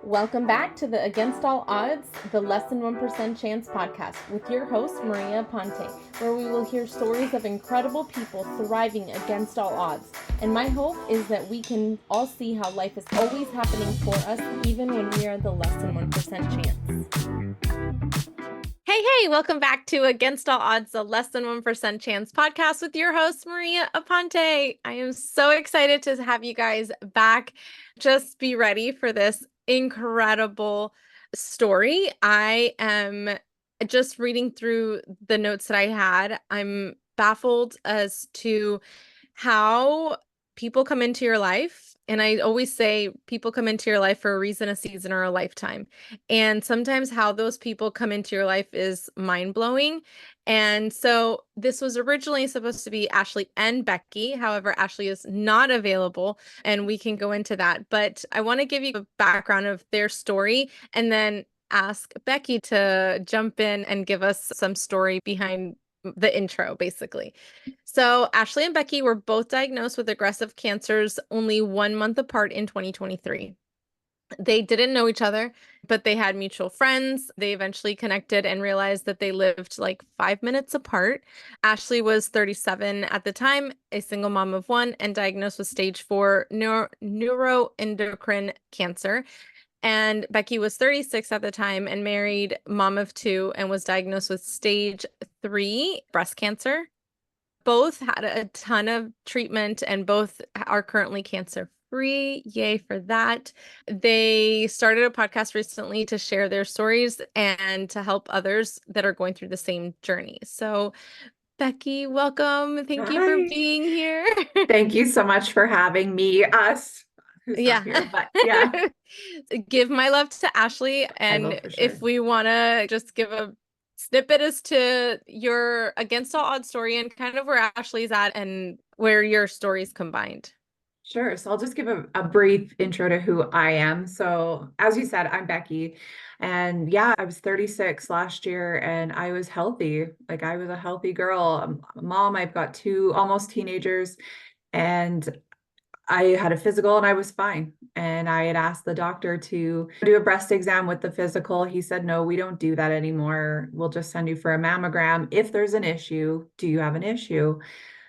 Welcome back to the Against All Odds, the Less Than 1% Chance podcast with your host, Maria Ponte, where we will hear stories of incredible people thriving against all odds. And my hope is that we can all see how life is always happening for us, even when we are the less than 1% chance. Hey, welcome back to Against All Odds, the Less Than 1% Chance podcast with your host, Maria Aponte. I am so excited to have you guys back. Just be ready for this incredible story. I am just reading through the notes that I had. I'm baffled as to how people come into your life. And I always say people come into your life for a reason, a season, or a lifetime. And sometimes how those people come into your life is mind-blowing. And so this was originally supposed to be Ashley and Becky. However, Ashley is not available, and we can go into that. But I want to give you a background of their story and then ask Becky to jump in and give us some story behind the intro, basically. So Ashley and Becky were both diagnosed with aggressive cancers only 1 month apart in 2023. They didn't know each other, but they had mutual friends. They eventually connected and realized that they lived like 5 minutes apart. Ashley was 37 at the time, a single mom of one, and diagnosed with stage 4 neuroendocrine cancer. And Becky was 36 at the time and married, mom of 2, and was diagnosed with stage 3 breast cancer. Both had a ton of treatment and both are currently cancer-free. Yay for that. They started a podcast recently to share their stories and to help others that are going through the same journey. So, Becky, welcome. Thank you for Hi. being here. Thank you so much for having me, us, who's not here, but yeah, Give my love to Ashley. I will And for sure. if we want to just give a snippet as to your Against All Odds story and kind of where Ashley's at and where your stories combined. Sure. So I'll just give a brief intro to who I am. So as you said, I'm Becky. And yeah, I was 36 last year and I was healthy. Like I was a healthy girl. I'm a mom. I've got 2 almost teenagers. And I had a physical and I was fine. And I had asked the doctor to do a breast exam with the physical. He said, no, we don't do that anymore. We'll just send you for a mammogram. If there's an issue, do you have an issue?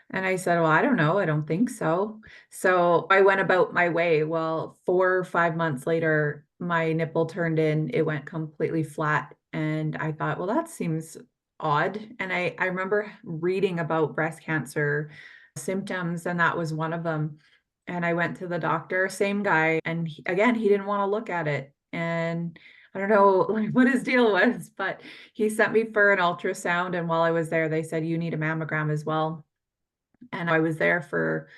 And I said, well, I don't know. I don't think so. So I went about my way. Well, 4 or 5 months later, my nipple turned in. It went completely flat. And I thought, well, that seems odd. And I remember reading about breast cancer symptoms, and that was one of them. And I went to the doctor, same guy, and again, he didn't want to look at it. And I don't know like what his deal was, but he sent me for an ultrasound. And while I was there, they said, you need a mammogram as well. And I was there for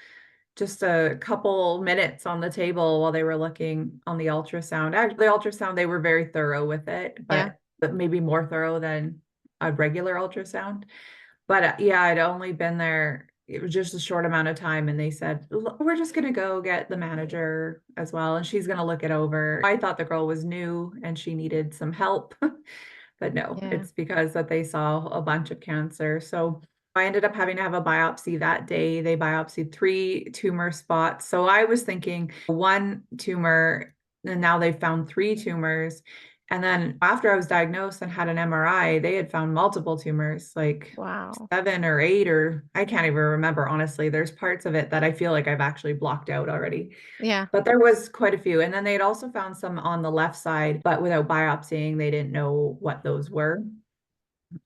just a couple minutes on the table while they were looking on the ultrasound. Actually, the ultrasound, they were very thorough with it, Yeah. but maybe more thorough than a regular ultrasound. But yeah, I'd only been there, it was just a short amount of time. And they said, we're just going to go get the manager as well. And she's going to look it over. I thought the girl was new and she needed some help. But no, Yeah. it's because that they saw a bunch of cancer. So I ended up having to have a biopsy that day. They biopsied 3 tumor spots. So I was thinking 1 tumor, and now they found 3 tumors. And then after I was diagnosed and had an MRI, they had found multiple tumors, like Wow. 7 or 8, or I can't even remember, honestly. There's parts of it that I feel like I've actually blocked out already. Yeah. But there was quite a few. And then they had also found some on the left side, but without biopsying, they didn't know what those were.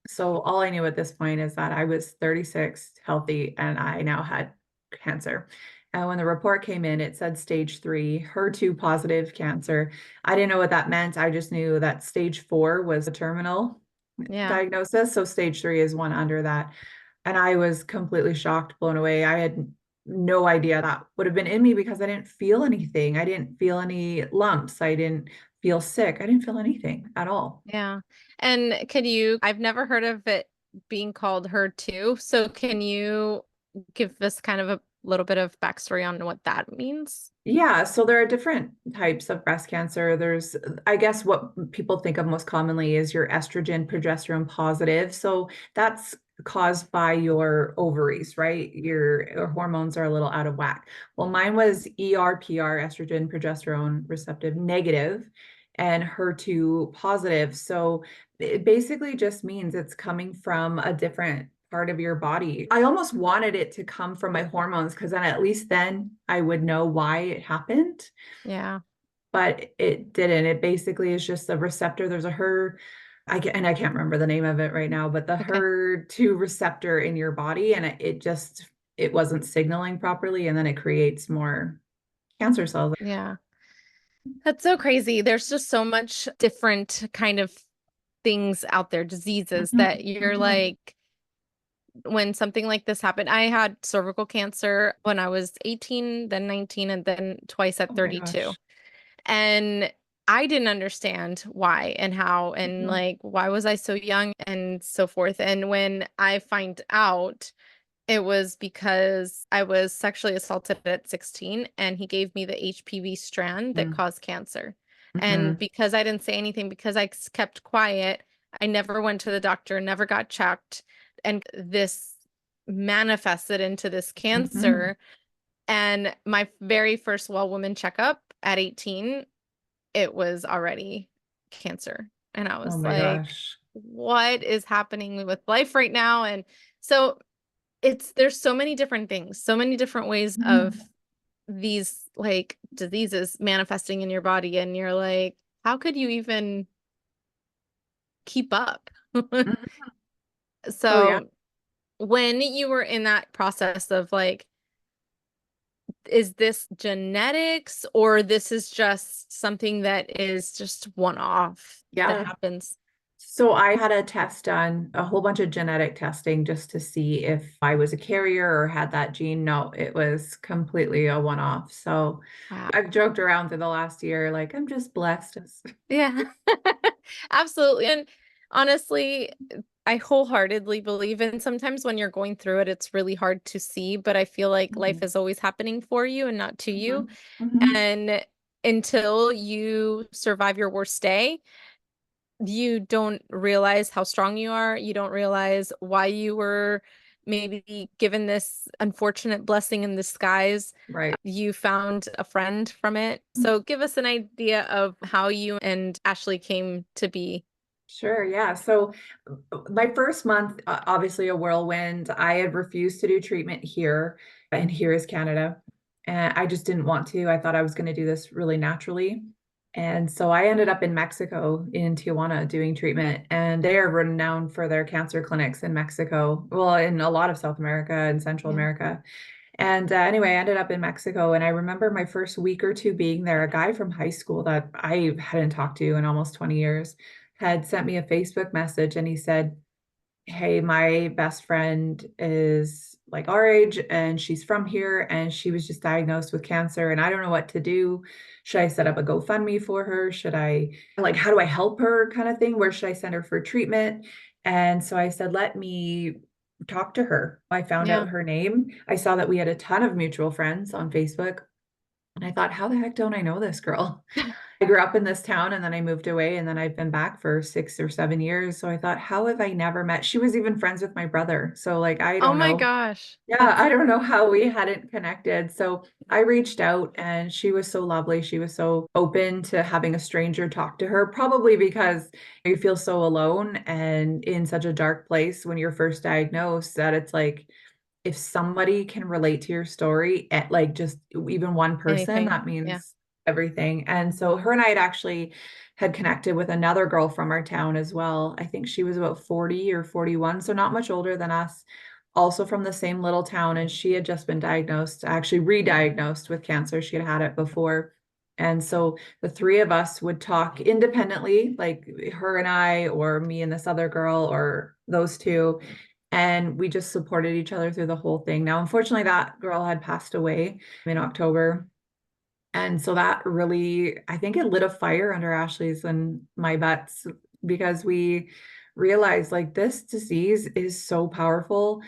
So all I knew at this point is that I was 36, healthy, and I now had cancer. And when the report came in, it said stage 3, HER2 positive cancer. I didn't know what that meant. I just knew that stage 4 was a terminal Yeah. diagnosis. So stage 3 is one under that. And I was completely shocked, blown away. I had no idea that would have been in me because I didn't feel anything. I didn't feel any lumps. I didn't feel sick. I didn't feel anything at all. Yeah. And I've never heard of it being called her too. So can you give us kind of a little bit of backstory on what that means? Yeah, so there are different types of breast cancer. There's, I guess, what people think of most commonly is your estrogen, progesterone positive. So that's caused by your ovaries, right? Your hormones are a little out of whack. Well, mine was ERPR, estrogen, progesterone receptive negative. and HER2 positive. So it basically just means it's coming from a different part of your body. I almost wanted it to come from my hormones because then at least then I would know why it happened. Yeah. But it didn't. It basically is just a receptor. There's a I can't remember the name of it right now, but the Okay. HER2 receptor in your body, and it wasn't signaling properly, and then it creates more cancer cells. Yeah. That's so crazy. There's just so much different kind of things out there, diseases Mhm, that you're mhm. like, when something like this happened. I had cervical cancer when I was 18, then 19, and then twice Oh at my 32. gosh. And I didn't understand why and how, and Mhm, like, why was I so young and so forth. And when I find out, it was because I was sexually assaulted at 16 and he gave me the HPV strand that mhm, caused cancer. And mhm. because I didn't say anything, because I kept quiet, I never went to the doctor, never got checked. And this manifested into this Mhm. cancer. And my very first well woman checkup at 18, it was already cancer. And I Oh was my like, gosh. what is happening with life right now? And so there's so many different things, so many different ways of Mhm, these like diseases manifesting in your body. And you're like, how could you even keep up? mhm. Oh yeah. So when you were in that process of like, is this genetics or this is just something that is just one off that Yeah. happens? So I had a test done, a whole bunch of genetic testing just to see if I was a carrier or had that gene. No, it was completely a one-off. So Wow. I've joked around for the last year, like I'm just blessed. Yeah. Absolutely. And honestly, I wholeheartedly believe in sometimes when you're going through it, it's really hard to see, but I feel like life Mhm, is always happening for you and not to you. mhm, mhm. And until you survive your worst day, you don't realize how strong you are. You don't realize why you were maybe given this unfortunate blessing in disguise. Right. You found a friend from it. So give us an idea of how you and Ashley came to be. Sure, yeah. So my first month, obviously a whirlwind. I had refused to do treatment here, and here is Canada. And I just didn't want to. I thought I was going to do this really naturally. And so I ended up in Mexico, in Tijuana, doing treatment. And they are renowned for their cancer clinics in Mexico. Well, in a lot of South America and Central Yeah. America. And anyway, I ended up in Mexico. And I remember my first week or two being there, a guy from high school that I hadn't talked to in almost 20 years had sent me a Facebook message, and he said, "Hey, my best friend is like our age and she's from here and she was just diagnosed with cancer and I don't know what to do. Should I set up a GoFundMe for her? Should I, like, how do I help her kind of thing? Where should I send her for treatment?" And so I said, "Let me talk to her." I found Yeah. out her name. I saw that we had a ton of mutual friends on Facebook. And I thought, how the heck don't I know this girl? I grew up in this town and then I moved away and then I've been back for 6 or 7 years. So I thought, how have I never met? She was even friends with my brother. So like, I Oh don't my know. gosh. Yeah, That's I don't know how we hadn't connected. So I reached out and she was so lovely. She was so open to having a stranger talk to her, probably because you feel so alone and in such a dark place when you're first diagnosed that it's like, if somebody can relate to your story at like just even one person, anything. that Yeah. means everything. And so her and I had connected with another girl from our town as well. I think she was about 40 or 41, so not much older than us, also from the same little town. And she had just been diagnosed, actually re-diagnosed with cancer. She had had it before. And so the three of us would talk independently, like her and I, or me and this other girl, or those two, and we just supported each other through the whole thing. Now, unfortunately, that girl had passed away in October. And so that really, I think it lit a fire under Ashley's and my butts because we realized like this disease is so powerful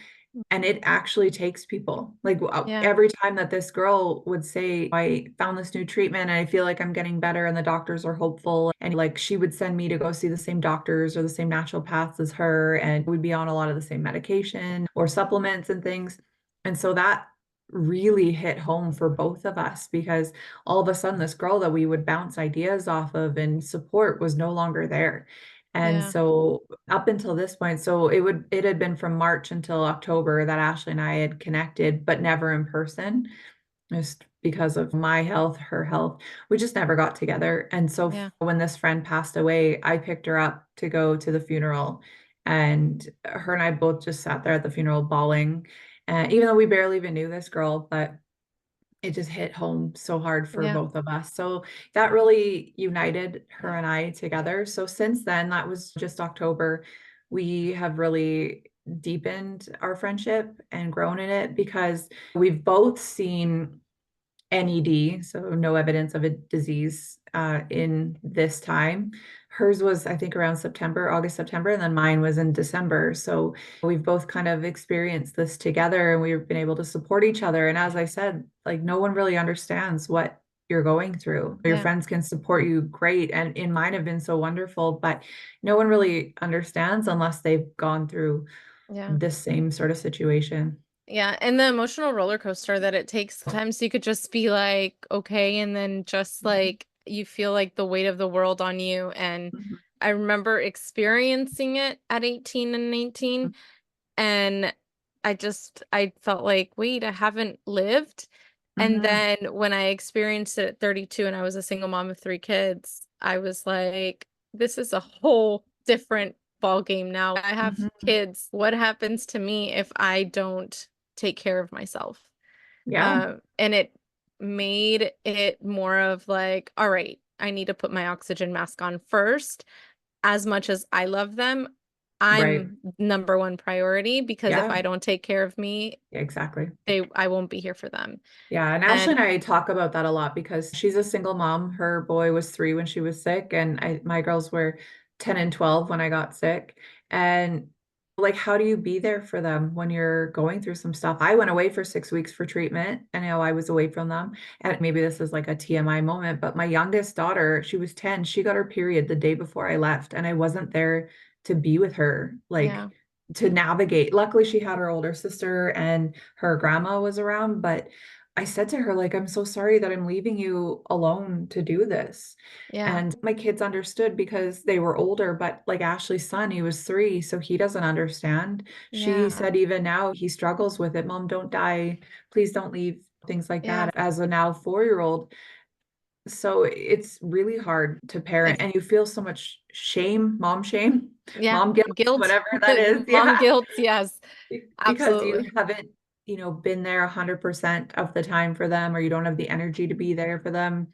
and it actually takes people. Like Yeah. every time that this girl would say, "I found this new treatment and I feel like I'm getting better and the doctors are hopeful." And like she would send me to go see the same doctors or the same naturopaths as her. And we'd be on a lot of the same medication or supplements and things. And so that really hit home for both of us because all of a sudden this girl that we would bounce ideas off of and support was no longer there. And Yeah. so up until this point, so it had been from March until October that Ashley and I had connected, but never in person, just because of my health, her health. We just never got together. And so Yeah. when this friend passed away, I picked her up to go to the funeral. And her and I both just sat there at the funeral bawling. And even though we barely even knew this girl, but it just hit home so hard for Yeah. both of us. So that really united her and I together. So since then, that was just October, we have really deepened our friendship and grown in it because we've both seen NED, so no evidence of a disease in this time. Hers was, I think, around September, August, September, and then mine was in December. So we've both kind of experienced this together and we've been able to support each other. And as I said, like no one really understands what you're going through. Your Yeah. friends can support you great. And in mine have been so wonderful, but no one really understands unless they've gone through Yeah. this same sort of situation. Yeah, and the emotional roller coaster that it takes. Sometimes you could just be like, okay, and then just like you feel like the weight of the world on you. And Mhm. I remember experiencing it at 18 and 19, and I felt like, wait, I haven't lived. And Mhm. then when I experienced it at 32 and I was a single mom of 3 kids, I was like, this is a whole different ball game now. I have Mhm. kids. What happens to me if I don't take care of myself? Yeah, And it made it more of like, all right, I need to put my oxygen mask on first. As much as I love them, right. I'm number one priority because if Yeah, I don't take care of me, exactly. I won't be here for them. Yeah, and Ashley And and I talk about that a lot because she's a single mom. Her boy was 3 when she was sick, and my girls were 10 and 12 when I got sick. And like, how do you be there for them when you're going through some stuff? I went away for 6 weeks for treatment, and I was away from them. And maybe this is like a TMI moment, but my youngest daughter, she was 10, she got her period the day before I left, and I wasn't there to be with her, like yeah, to navigate. Luckily, she had her older sister and her grandma was around, but I said to her, like, I'm so sorry that I'm leaving you alone to do this. yeah, And my kids understood because they were older, but like Ashley's son, he was 3, so he doesn't understand. She yeah, said even now he struggles with it. Mom, don't die. Please don't leave. Things like yeah, that. As a now 4-year-old. So it's really hard to parent ex- and you feel so much shame, yeah, mom guilt, guilt, whatever that is. mom Yeah. guilt, yes, Because you absolutely. haven't, been there 100% of the time for them, or you don't have the energy to be there for them,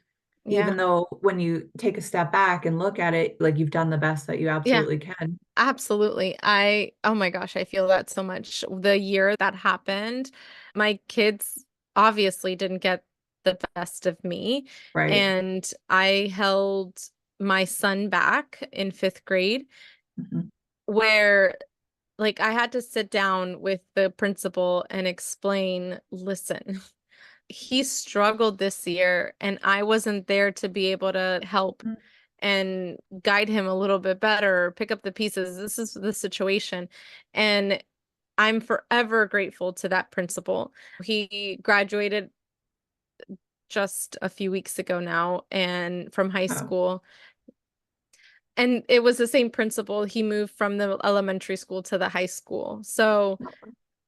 Yeah, even though when you take a step back and look at it, like you've done the best that you yeah, absolutely can. absolutely. Oh my gosh, I feel that so much. The year that happened, my kids obviously didn't get the best of me, Right. and I held my son back in 5th grade, Mhm. where like I had to sit down with the principal and explain, listen, he struggled this year and I wasn't there to be able to help Mm. and guide him a little bit better, pick up the pieces. This is the situation. And I'm forever grateful to that principal. He graduated just a few weeks ago now and from high Oh. school. And it was the same principal. He moved from the elementary school to the high school. So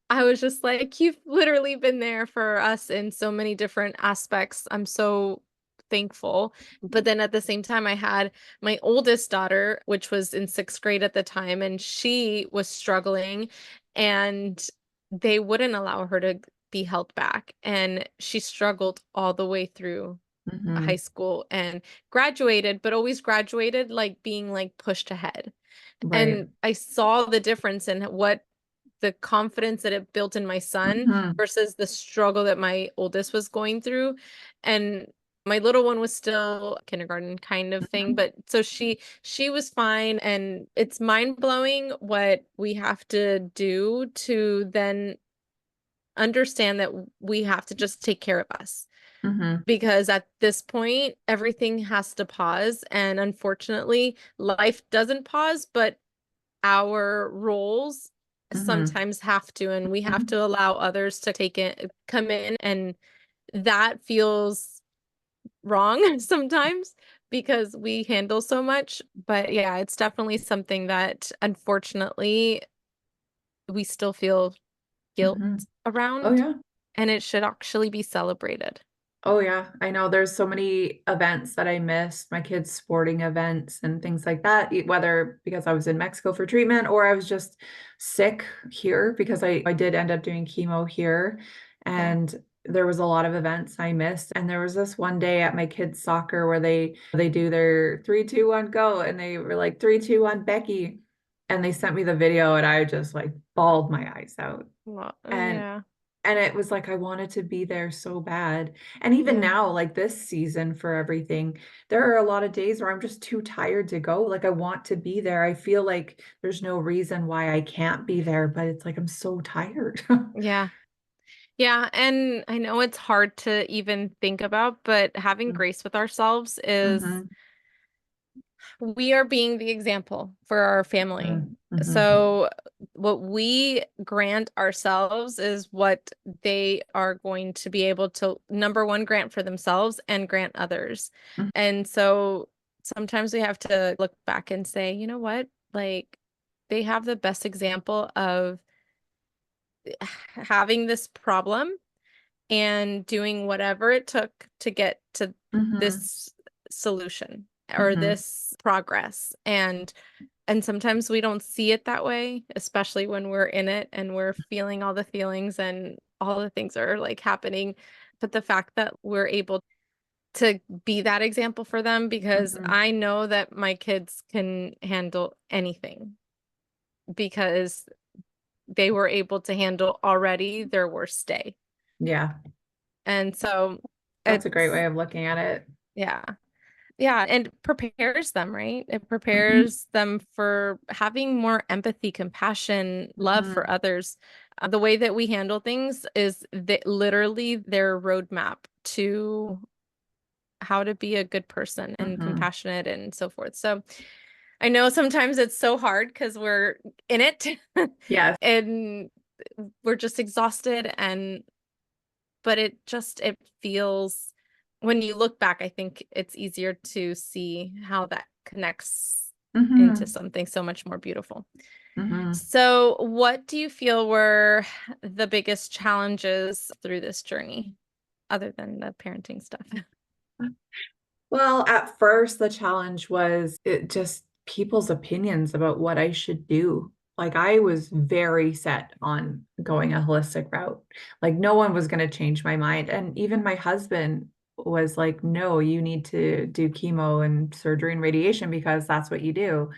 I was just like, you've literally been there for us in so many different aspects. I'm so thankful. But then at the same time, I had my oldest daughter, which was in 6th grade at the time, and she was struggling, and they wouldn't allow her to be held back. And she struggled all the way through high Mhm. school and graduated, but always graduated like being like pushed ahead. Right. And I saw the difference in what the confidence that it built in my son Mhm. versus the struggle that my oldest was going through. And my little one was still kindergarten kind of thing, Mhm. but so she was fine. And it's mind-blowing what we have to do to then understand that we have to just take care of us, Mhm. because at this point everything has to pause, and unfortunately life doesn't pause, but our roles Hmm. sometimes have to, and we have to allow others to come in, and that feels wrong sometimes because we handle so much. But yeah, it's definitely something that unfortunately we still feel guilt Hmm. Oh around, yeah. and it should actually be celebrated. Oh yeah, I know there's so many events that I missed, my kids' sporting events and things like that, whether because I was in Mexico for treatment or I was just sick here because I did end up doing chemo here. Yeah. And there was a lot of events I missed. And there was this one day at my kids' soccer where they do their 3, 2, 1, go. And they were like 3, 2, 1, Becky. And they sent me the video and I just like bawled my eyes out. Well, And yeah. and it was like I wanted to be there so bad. And even Yeah. now, like this season for everything, there are a lot of days where I'm just too tired to go. Like I want to be there. I feel like there's no reason why I can't be there, but it's like I'm so tired. Yeah. Yeah, and I know it's hard to even think about, but having grace with ourselves is Mm-hmm. we are being the example for our family. Mm-hmm. So what we grant ourselves is what they are going to be able to, number one, grant for themselves and grant others. And so sometimes we have to look back and say, you know what? Like they have the best example of having this problem and doing whatever it took to get to Mm-hmm. this solution or Mm-hmm. this progress. And sometimes we don't see it that way, especially when we're in it and we're feeling all the feelings and all the things are like happening. But the fact that we're able to be that example for them, because Mm-hmm. I know that my kids can handle anything because they were able to handle already their worst day. Yeah, And so that's a great it's, way of looking at it. yeah. Yeah, and prepares them, right? It Mm-hmm. prepares them for having more empathy, compassion, love for Mm-hmm. others. The way that we handle things is that literally their roadmap to how to be a good person and Mm-hmm. compassionate and so forth. So I know sometimes it's so hard because we're in it Yes. and we're just exhausted, and but it feels, when you look back, I think it's easier to see how that connects into Mm-hmm. something so much more beautiful. Mm-hmm. So, what do you feel were the biggest challenges through this journey, other than the parenting stuff? Well, at first, the challenge was it just people's opinions about what I should do. Like, I was very set on going a holistic route. Like, no one was going to change my mind. And even my husband was like, no, you need to do chemo and surgery and radiation because that's what you do.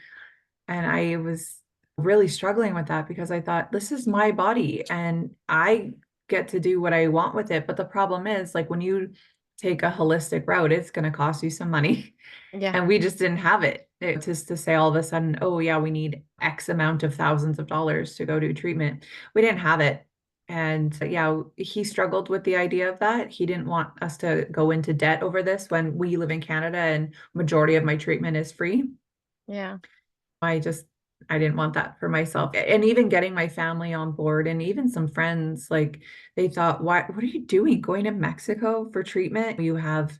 And I was really struggling with that because I thought, this is my body and I get to do what I want with it. But the problem is, like, when you take a holistic route, it's going to cost you some money. Yeah, And we just didn't have it. It's just to say all of a sudden, oh, yeah, we need X amount of thousands of dollars to go do treatment. We didn't have it. And yeah, he struggled with the idea of that. He didn't want us to go into debt over this when we live in Canada and majority of my treatment is free. yeah, I just I didn't want that for myself. And even getting my family on board and even some friends, like they thought, what are you doing going to Mexico for treatment? You have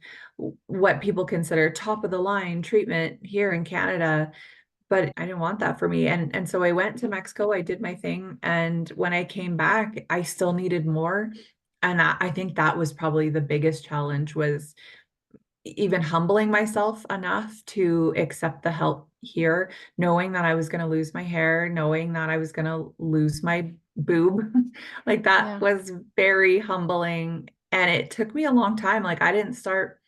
what people consider top of the line treatment here in Canada, but I didn't want that for me. And so I went to Mexico, I did my thing, and when I came back, I still needed more. And I think that was probably the biggest challenge was even humbling myself enough to accept the help here, knowing that I was going to lose my hair, knowing that I was going to lose my boob. Like that yeah, was very humbling. And it took me a long time. Like I didn't start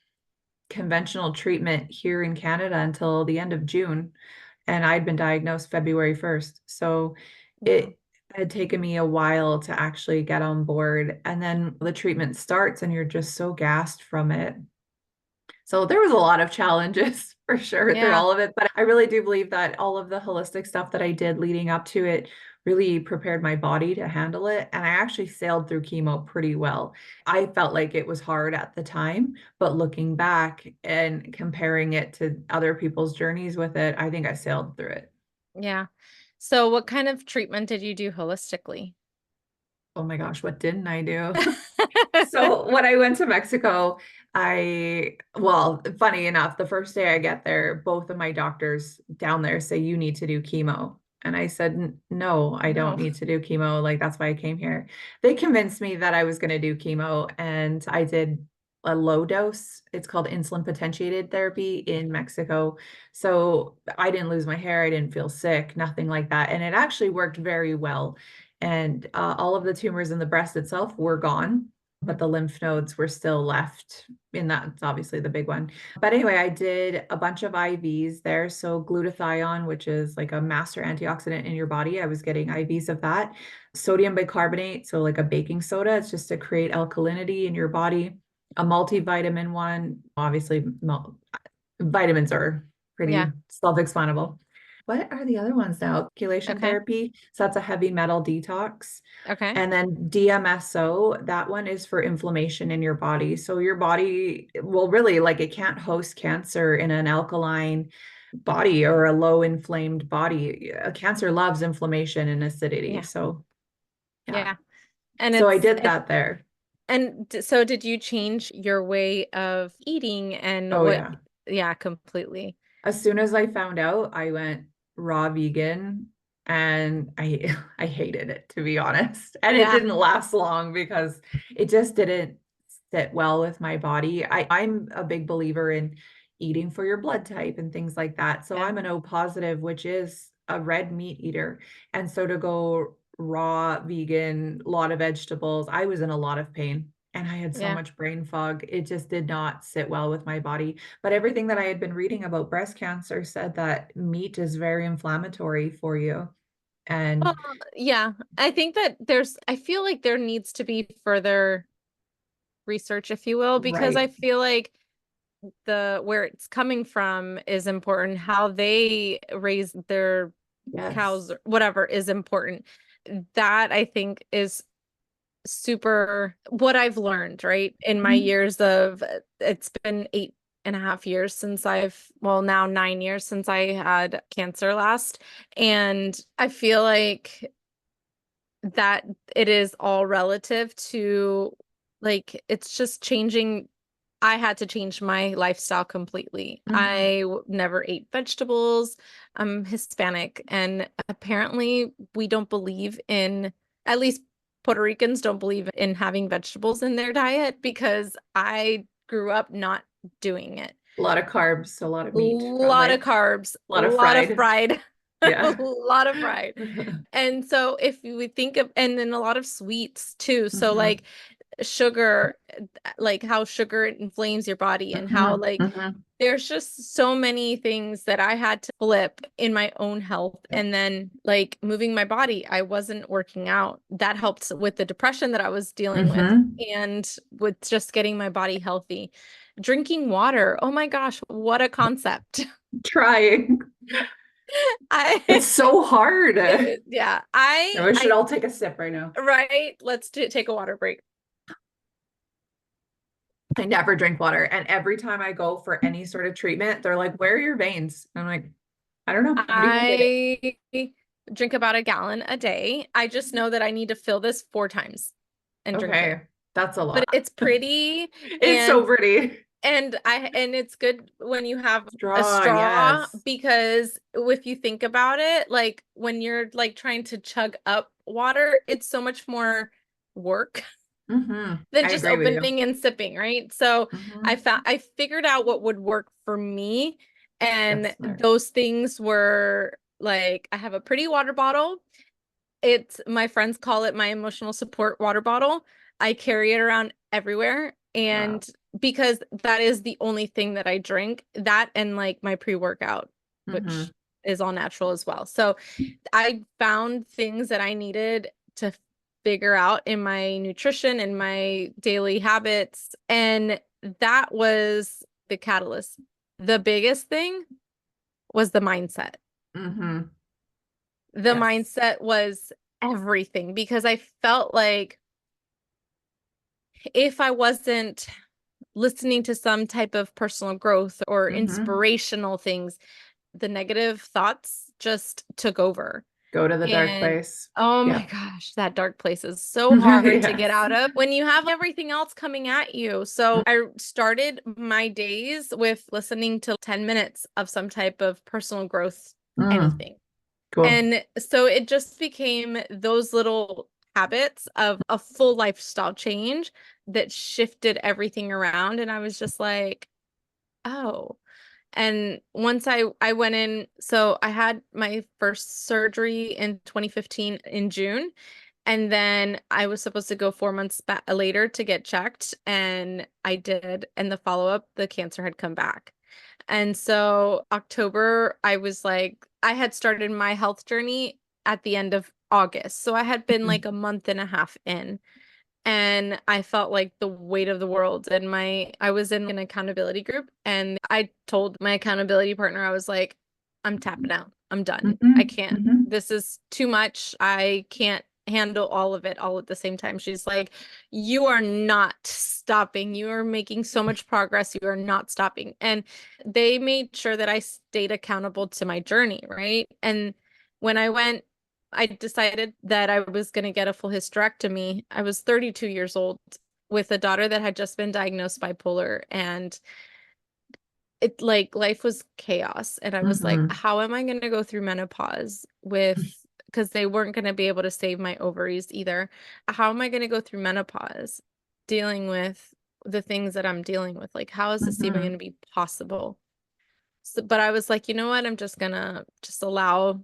conventional treatment here in Canada until the end of June, and I'd been diagnosed February 1st. So yeah, it had taken me a while to actually get on board. And then the treatment starts, and you're just so gassed from it. So there was a lot of challenges for sure through yeah, all of it, but I really do believe that all of the holistic stuff that I did leading up to it really prepared my body to handle it. And I actually sailed through chemo pretty well. I felt like it was hard at the time, but looking back and comparing it to other people's journeys with it, I think I sailed through it. yeah. So what kind of treatment did you do holistically? Oh my gosh, what didn't I do? So when I went to Mexico, well, funny enough, the first day I get there, both of my doctors down there say you need to do chemo. And I said, No, I don't No. need to do chemo. Like, that's why I came here. They convinced me that I was going to do chemo, and I did a low dose. It's called insulin potentiated therapy in Mexico. So I didn't lose my hair. I didn't feel sick, nothing like that. And it actually worked very well. And all of the tumors in the breast itself were gone, but the lymph nodes were still left. And that's obviously the big one. But anyway, I did a bunch of IVs there. So glutathione, which is like a master antioxidant in your body, I was getting IVs of that. Sodium bicarbonate, so like a baking soda, it's just to create alkalinity in your body. A multivitamin one, obviously, vitamins are Yeah. pretty self-explanable. What are the other ones now? Chelation Okay. therapy. So that's a heavy metal detox. Okay. And then DMSO, that one is for inflammation in your body. So your body, well, really, like, it can't host cancer in an alkaline body or a low inflamed body. A cancer loves inflammation and acidity. Yeah. So yeah. Yeah. And So I did that there. so did you change your way of eating and Oh what? yeah. Yeah, completely. As soon as I found out, I went raw vegan, and I hated it, to be honest. And it Yeah. didn't last long because it just didn't sit well with my body. I'm a big believer in eating for your blood type and things like that. So Yeah. I'm an O positive, which is a red meat eater. And so to go raw vegan, a lot of vegetables, I was in a lot of pain. And I had so Yeah. much brain fog. It just did not sit well with my body. But everything that I had been reading about breast cancer said that meat is very inflammatory for you. Well, And yeah. I feel like there needs to be further research, if you will, because I right. feel like the where it's coming from is important. How they raise their Yes. cows, or whatever, is important. That I think is super what I've learned, right? In my Mhm. years of it's been 8.5 years since well, now 9 years since I had cancer last. And I feel like that it is all relative to, like, it's just changing. I had to change my lifestyle completely. Mhm. I never ate vegetables. I'm Hispanic, and apparently we don't believe in, at least Puerto Ricans don't believe in having vegetables in their diet because I grew up not doing it. A lot of carbs, a lot of A meat, lot of probably. carbs, A a lot of lot of fried. fried, a Yeah. lot of fried. And so if we think of, and then a lot of sweets too. So hmm like sugar, like how sugar inflames your body, and how, hmm like, hmm there's just so many things that I had to flip in my own health. And then, like, moving my body, I wasn't working out. That helped with the depression that I was dealing with, hmm and with just getting my body healthy. Drinking water. Oh my gosh, what a concept. Trying. I It's so hard. yeah, We should all take a sip right now. right. Let's take a water break. I never drink water. And every time I go for any sort of treatment, they're like, "Where are your veins?" I'm like, "I don't know. I don't even get it." I drink about a gallon a day. I just know that I need to fill this 4 times and drink it. Okay. That's a But lot. it's pretty, It's so and pretty. it's good when you have a Straw, straw, yes. because if you think about it, like when you're like trying to chug up water, it's so much more work than I just agree with you. opening and sipping, right? So hmm I figured out what would work for me. That's And smart. those things were, like, I have a pretty water bottle. It's, my friends call it my emotional support water bottle. I carry it around everywhere. Wow. And because that is the only thing that I drink, that and like my pre-workout, which hmm is all natural as well. So I found things that I needed to figure out in my nutrition and my daily habits. And that was the catalyst. The biggest thing was the mindset. hmm The Yes. mindset was everything, because I felt like if I wasn't listening to some type of personal growth or hmm inspirational things, the negative thoughts just took over. Go to the dark And place. oh my Yep. gosh, that dark place is so hard to get Yes. out of when you have everything else coming at you. So I started my days with listening to 10 minutes of some type of personal growth, Mm, anything. cool. And so it just became those little habits of a full lifestyle change that shifted everything around. And I was just like, oh. And once I went in, so I had my first surgery in 2015 in June, and then I was supposed to go 4 months later to get checked, and I did. And the follow-up, the cancer had come back. And so October, I was like, I had started my health journey at the end of August. So I had been Mhm. like a month and a half in, and I felt like the weight of the world. And I was in an accountability group, and I told my accountability partner, I was like, I'm tapping out. I'm done. I Mhm. can't. Mhm. This is too much. I can't handle all of it all at the same time. She's like, you are not stopping. You are making so much progress. You are not stopping. And they made sure that I stayed accountable to my journey, right? And when I decided that I was going to get a full hysterectomy. I was 32 years old with a daughter that had just been diagnosed bipolar, and it like life was chaos. And I was like, Mhm. how am I going to go through menopause because they weren't going to be able to save my ovaries either. How am I going to go through menopause dealing with the things that I'm dealing with? Like, how is this even going Mhm. to be possible? So, but I was like, you know what? I'm just gonna just allow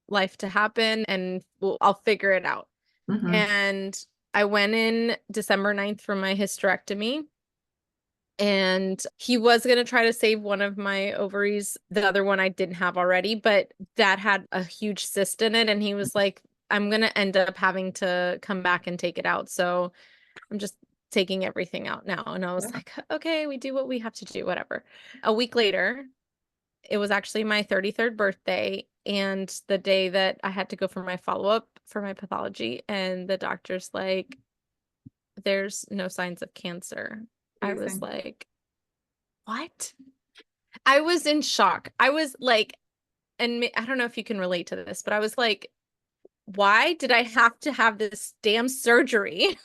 life to happen, and I'll figure it out. Mhm. And I went in December 9th for my hysterectomy. And he was going to try to save one of my ovaries. The other one I didn't have already, but that had a huge cyst in it. And he was like, I'm going to end up having to come back and take it out. So I'm just taking everything out now. And I was Yeah. like, okay, we do what we have to do, whatever. A week later, it was actually my 33rd birthday and the day that I had to go for my follow-up for my pathology. And the doctor's like, there's no signs of cancer. I was Amazing. like, what? I was in shock. I was like, and I don't know if you can relate to this, but I was like, why did I have to have this damn surgery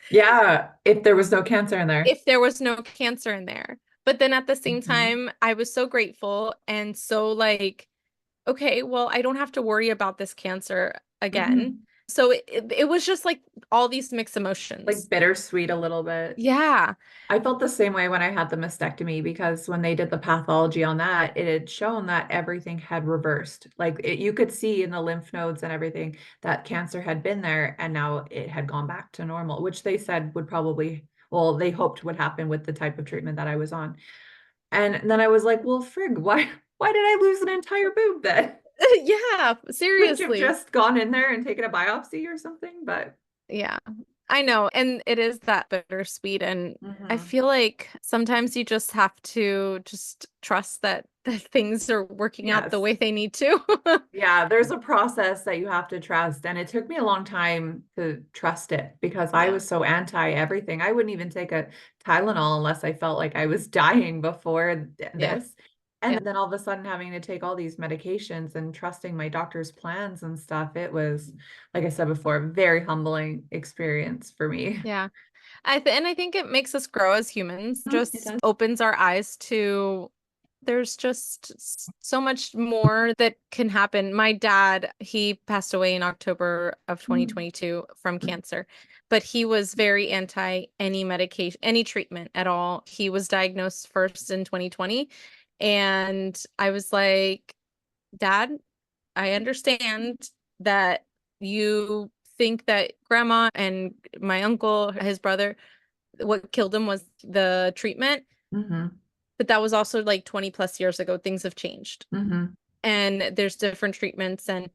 Yeah, if there was no cancer in there. if there was no cancer in there? But then at the same Mhm. time, I was so grateful and so like, okay, well, I don't have to worry about this cancer again. Mhm. So it was just like all these mixed Like emotions. bittersweet a little bit. Yeah. I felt the same way when I had the mastectomy because when they did the pathology on that, it had shown that everything had reversed. Like you could see in the lymph nodes and everything that cancer had been there and now it had gone back to normal, which they said would probably, well, they hoped would happen with the type of treatment that I was on. And then I was like, well, frig, why did I lose an entire boob then? Yeah, Couldn't you have seriously. just gone in there and taken a biopsy or something? But Yeah, I know. And it is that bittersweet. And I mhm. feel like sometimes you just have to just trust that things are working out the Yes. way they need to. Yeah, there's a process that you have to trust. And it took me a long time to trust it because I Yeah. was so anti everything. I wouldn't even take a Tylenol unless I felt like I was dying before Yeah. this. Yeah. And then all of a sudden having to take all these medications and trusting my doctor's plans and stuff, it was, like I said before, a very humbling experience for me. Yeah. And I think it makes us grow as humans, It just does. opens our eyes to there's just so much more that can happen. My dad, he passed away in October of Mm, 2022 from cancer, but he was very anti any medication, any treatment at all. He was diagnosed first in 2020, and I was like, Dad, I understand that you think that grandma and my uncle, his brother, what killed him was the treatment, mhm, but that was also like 20 plus years ago. Things have changed mhm, and there's different treatments. And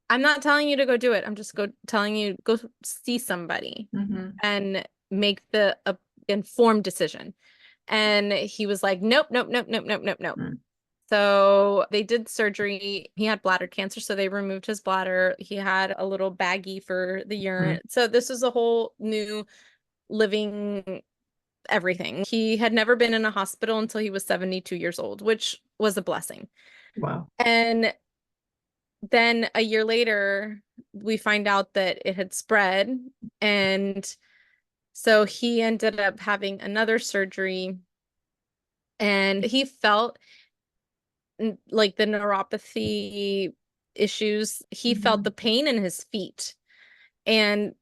I'm not telling you to go do it. I'm just telling you go see somebody mhm, and make the informed decision. And he was like, nope, nope, nope, nope, nope, nope, nope. mm, So they did surgery. He had bladder cancer, so they removed his bladder. He had a little baggie for the mm. urine. So this is a whole new living everything. He had never been in a hospital until he was 72 years old, which was a blessing. Wow. And then a year later, we find out that it had spread. And so he ended up having another surgery, and he felt like the neuropathy issues. He felt the Mhm. pain in his feet. And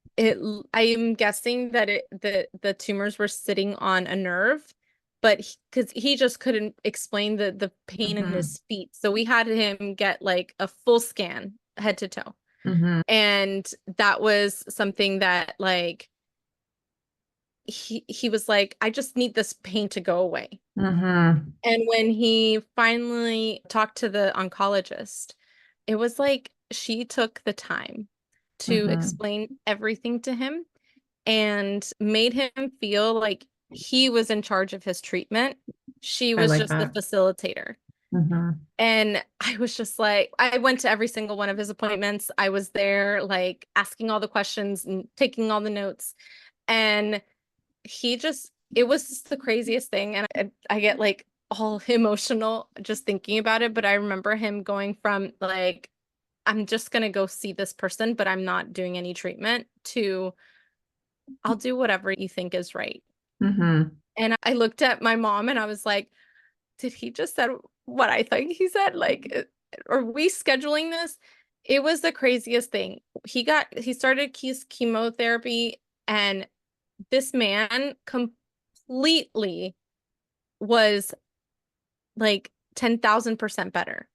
I'm guessing that the tumors were sitting on a nerve, but because he just couldn't explain the pain in Mhm. his feet. So we had him get like a full scan head to toe. Mhm. And that was something that like he was like, I just need this pain to go away. Mhm. And when he finally talked to the oncologist, it was like she took the time to Mhm. explain everything to him and made him feel like he was in charge of his treatment. She I was like just the that. facilitator. Mhm. And I was just like, I went to every single one of his appointments. I was there, like asking all the questions and taking all the notes. And it was just the craziest thing. And I get like all emotional just thinking about it. But I remember him going from like, I'm just going to go see this person, but I'm not doing any treatment, to I'll do whatever you think is right. Mhm. And I looked at my mom and I was like, did he just said what I think he said? Like, are we scheduling this? It was the craziest thing. He started his chemotherapy, and this man completely was like 10,000% better.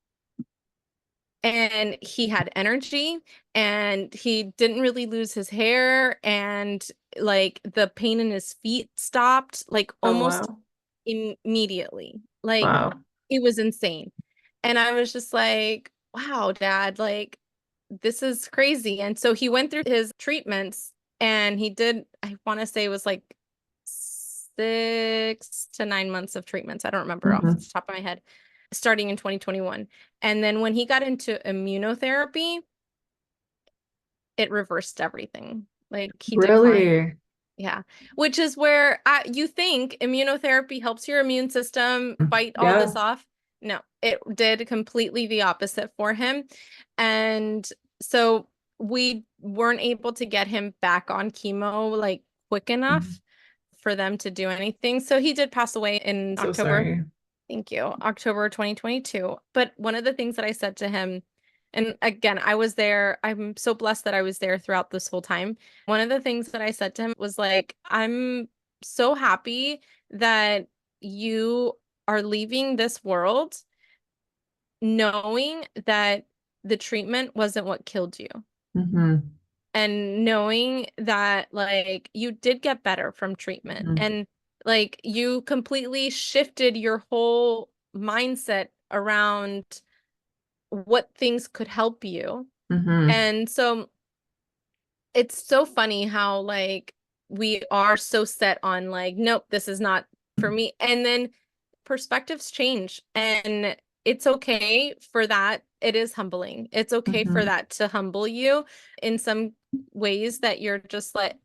And he had energy, and he didn't really lose his hair, and like the pain in his feet stopped like Oh, almost wow. immediately. Like Wow. it was insane. And I was just like, wow, dad, like this is crazy. And so he went through his treatments, and he did, I want to say it was like 6 to 9 months of treatments. I don't remember off the Mhm. top of my head, starting in 2021. And then when he got into immunotherapy, it reversed everything. Like he declined. Really? Yeah. Which is where you think immunotherapy helps your immune system fight all this Yeah. off. No, it did completely the opposite for him. And so we weren't able to get him back on chemo like quick Mhm. enough for them to do anything. So he did pass away in So October. sorry. Thank you. October 2022. But one of the things that I said to him, and again, I was there. I'm so blessed that I was there throughout this whole time. One of the things that I said to him was like, I'm so happy that you are leaving this world knowing that the treatment wasn't what killed you. Mhm. And knowing that like you did get better from treatment, Mhm. and like you completely shifted your whole mindset around what things could help you. Mhm. And so it's so funny how like we are so set on like, nope, this is not for me. And then perspectives change, and it's okay for that. It is humbling. It's okay for Mhm. that to humble you in some ways that you're just like,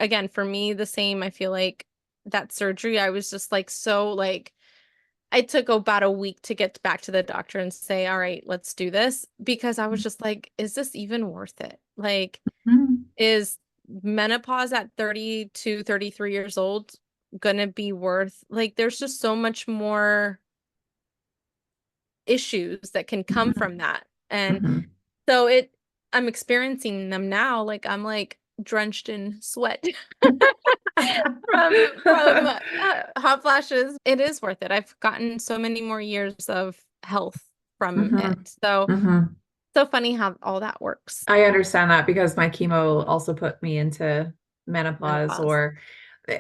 again, for me, the same. I feel like that surgery, I was just like, so like, I took about a week to get back to the doctor and say, all right, let's do this, because I was just like, is this even worth it? Like, Mhm. is menopause at 32, 33 years old gonna be worth, like there's just so much more issues that can come from Mhm. that. And Mhm. so I'm experiencing them now, like I'm like drenched in sweat from hot flashes. It is worth it. I've gotten so many more years of health from it. Mhm. So Mhm. so funny how all that works. I understand that because my chemo also put me into menopause, Menopause. or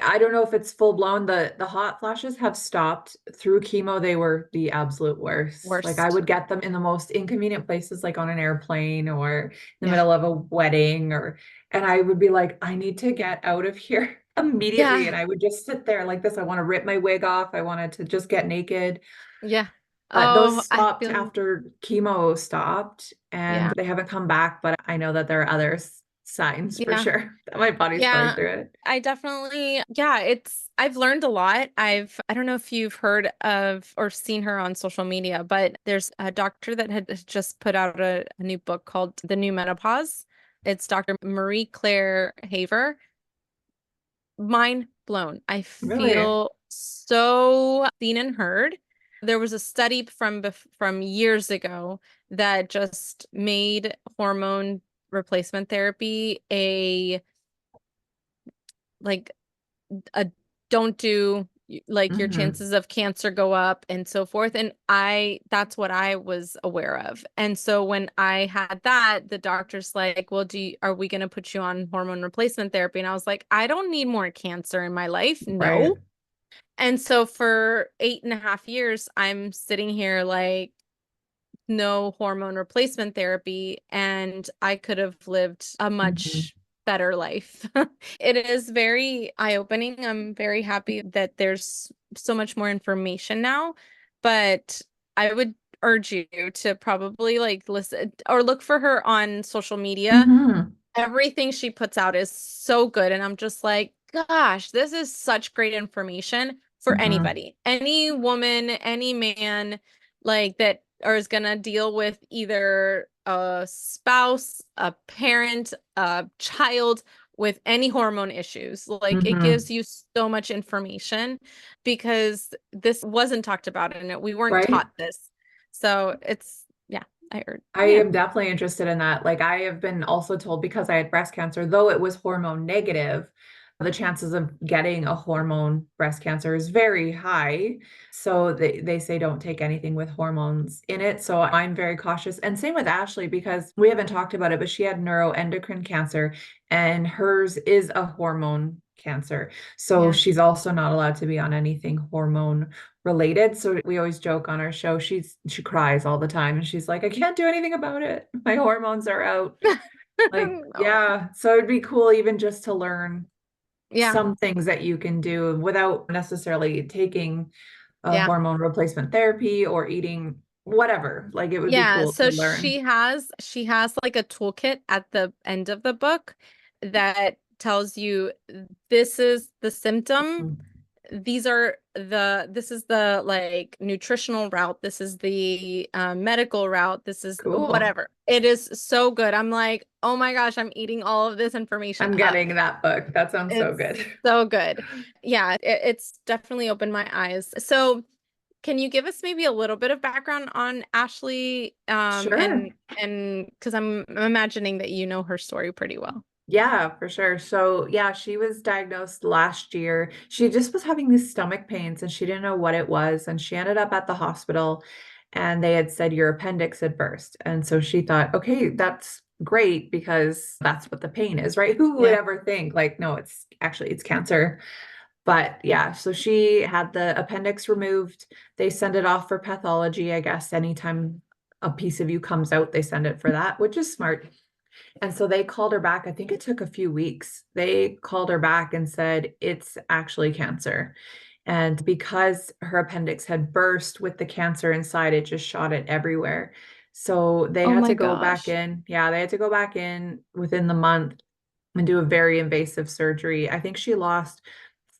I don't know if it's full blown. The hot flashes have stopped through chemo. They were the absolute worst. Like I Worst. would get them in the most inconvenient places, like on an airplane or in the Yeah. middle of a wedding, and I would be like, I need to get out of here immediately. Yeah. And I would just sit there like this. I want to rip my wig off. I wanted to just get naked. Yeah. But those Oh, I stopped feel, after chemo stopped, and yeah. they haven't come back, but I know that there are others. signs for Yeah. sure that my body's going Yeah. through it. I definitely, yeah, I've learned a lot. I don't know if you've heard of or seen her on social media, but there's a doctor that had just put out a new book called The New Menopause. It's Dr. Marie Claire Haver. Mind blown. I Really? feel so seen and heard. There was a study from years ago that just made hormone replacement therapy a like a don't do, like your Hmm. chances of cancer go up and so forth. And that's what I was aware of. And so when I had that, the doctor's like, well, are we going to put you on hormone replacement therapy? And I was like, I don't need more cancer in my life. Right. No. And so for 8.5 years, I'm sitting here like, no hormone replacement therapy, and I could have lived a Hmm. much better life. It is very eye-opening. I'm very happy that there's so much more information now, but I would urge you to probably like listen or look for her on social media. Hmm. Everything she puts out is so good. And I'm just like, gosh, this is such great information for Hmm. anybody, any woman, any man, like that, or is gonna deal with either a spouse, a parent, a child with any hormone issues. Like it gives Hmm. you so much information because this wasn't talked about in it. We weren't Right. taught this. So it's, yeah, I heard. I Yeah. am definitely interested in that. Like I have been also told because I had breast cancer, though it was hormone negative, the chances of getting a hormone breast cancer is very high. So they say don't take anything with hormones in it. So I'm very cautious. And same with Ashley, because we haven't talked about it, but she had neuroendocrine cancer and hers is a hormone cancer. So Yeah. she's also not allowed to be on anything hormone related. So we always joke on our show. She cries all the time and she's like, I can't do anything about it. My hormones are out. Like, Oh, yeah. So it'd be cool even just to learn yeah. some things that you can do without necessarily taking a Yeah. hormone replacement therapy or eating whatever. Like it would be Yeah, cool so to learn. she has like a toolkit at the end of the book that tells you this is the symptom, Mm. this is the like nutritional route, this is the medical route, this is Cool. whatever. It is so good. I'm like, oh my gosh, I'm eating all of this information I'm up. getting that book. That sounds so It's good. so good. Yeah, it's definitely opened my eyes. So can you give us maybe a little bit of background on Ashley? Sure. And because I'm imagining that you know her story pretty well. Yeah, for sure. So, yeah, she was diagnosed last year. She just was having these stomach pains and she didn't know what it was. And she ended up at the hospital and they had said your appendix had burst. And so she thought, okay, that's great because that's what the pain is, right? Who would Yeah. ever think like, no, it's cancer. But yeah, so she had the appendix removed. They send it off for pathology, I guess. Anytime a piece of you comes out, they send it for that, which is smart. And so they called her back. I think it took a few weeks. They called her back and said, it's actually cancer. And because her appendix had burst with the cancer inside, it just shot it everywhere. So they Oh had my to go back gosh. in. Yeah, they had to go back in within the month and do a very invasive surgery. I think she lost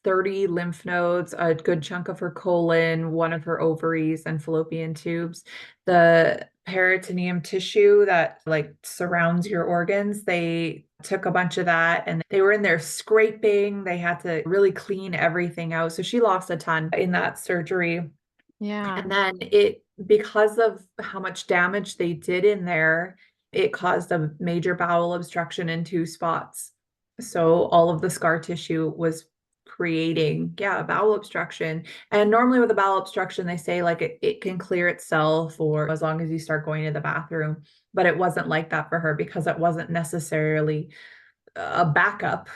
30 lymph nodes, a good chunk of her colon, one of her ovaries and fallopian tubes. The peritoneum tissue that like surrounds your organs, they took a bunch of that and they were in there scraping. They had to really clean everything out. So she lost a ton in that surgery. Yeah. And then because of how much damage they did in there, it caused a major bowel obstruction in two spots. So all of the scar tissue was creating, yeah, a bowel obstruction. And normally with a bowel obstruction, they say like it can clear itself or as long as you start going to the bathroom. But it wasn't like that for her because it wasn't necessarily a backup.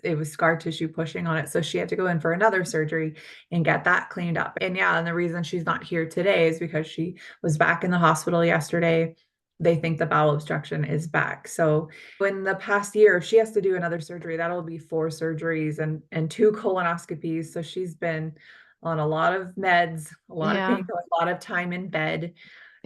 It was scar tissue pushing on it. So she had to go in for another surgery and get that cleaned up. And yeah, and the reason she's not here today is because she was back in the hospital yesterday. They think the bowel obstruction is back. So in the past year, if she has to do another surgery, that'll be 4 surgeries and 2 colonoscopies. So she's been on a lot of meds, a lot of Yeah. pain, a lot of time in bed.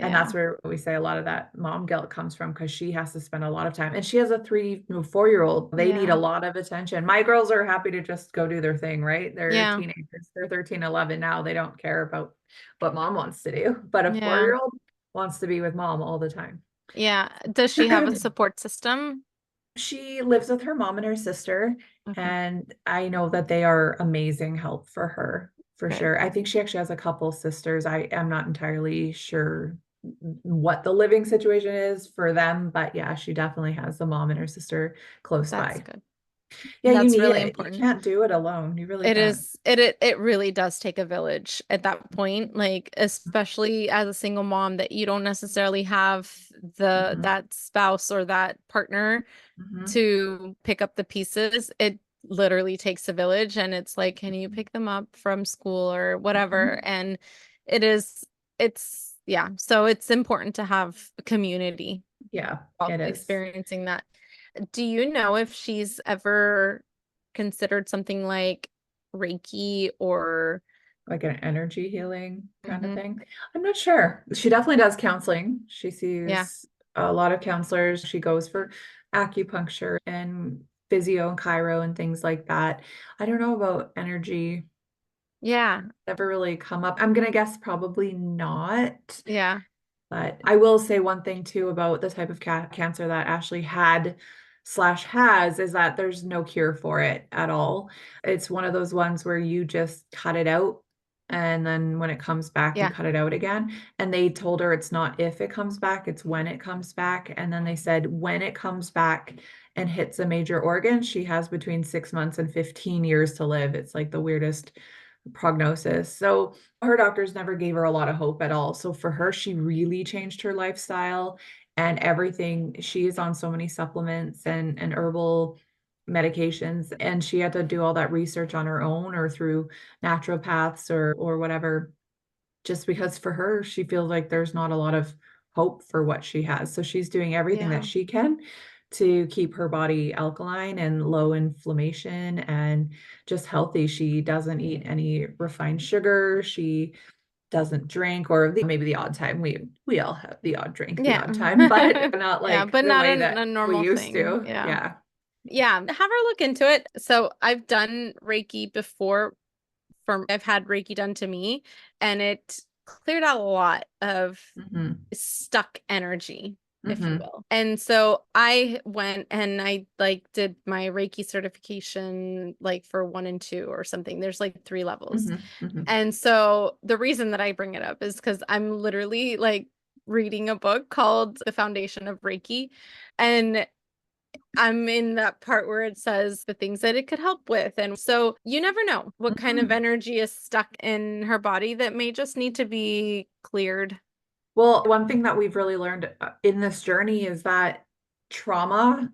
And Yeah. that's where we say a lot of that mom guilt comes from, because she has to spend a lot of time. And she has a 3, 4-year-old. They need a Yeah. lot of attention. My girls are happy to just go do their thing, right? They're Yeah. teenagers. They're 13, 11 now. They don't care about what mom wants to do. But a Yeah. 4-year-old wants to be with mom all the time. Yeah. Does she have a support system? She lives with her mom and her sister, Okay. and I know that they are amazing help for her, for Good. sure. I think she actually has a couple sisters. I am not entirely sure what the living situation is for them, but yeah, she definitely has the mom and her sister close That's by. good. Yeah, you That's need really it. You important. can't do it alone. You really It can't. is, it really does take a village at that point, like especially as a single mom that you don't necessarily have Mhm, that spouse or that partner mhm, to pick up the pieces. It literally takes a village, and it's like, can you pick them up from school or whatever? mhm. And it is, it's, yeah. So it's important to have a community Yeah, while it is. experiencing that. Do you know if she's ever considered something like Reiki or Like an energy healing kind of Mhm. thing. I'm not sure. She definitely does counseling. She Yeah. sees a lot of counselors. She goes for acupuncture and physio and chiro and things like that. I don't know about energy. Yeah. Never really come up. I'm gonna guess probably not. Yeah. But I will say one thing too about the type of cancer that Ashley had slash has, is that there's no cure for it at all. It's one of those ones where you just cut it out, and then when it comes back, you Yeah. cut it out again. And they told her it's not if it comes back, it's when it comes back. And then they said when it comes back and hits a major organ, she has between 6 months and 15 years to live. It's like the weirdest prognosis. So her doctors never gave her a lot of hope at all. So for her, she really changed her lifestyle and everything. She is on so many supplements and herbal medications, and she had to do all that research on her own or through naturopaths or whatever, just because for her, she feels like there's not a lot of hope for what she has. So she's doing everything that Yeah. she can to keep her body alkaline and low inflammation and just healthy. She doesn't eat any refined sugar. She doesn't drink, or maybe the odd time we all have the odd drink, the Yeah. odd time, but not Yeah, like but the not way a that we normal used thing. to. Yeah. Yeah. Yeah. Have her look into it. So I've done Reiki before. I've had Reiki done to me, and it cleared out a lot of Hmm. stuck energy, if you Hmm. will. And so I went and I like did my Reiki certification like for 1 and 2 or something. There's like 3 levels. Hmm. Hmm. And so the reason that I bring it up is because I'm literally like reading a book called The Foundation of Reiki. And I'm in that part where it says the things that it could help with. And so you never know what kind of Hmm. energy is stuck in her body that may just need to be cleared. Well, one thing that we've really learned in this journey is that trauma,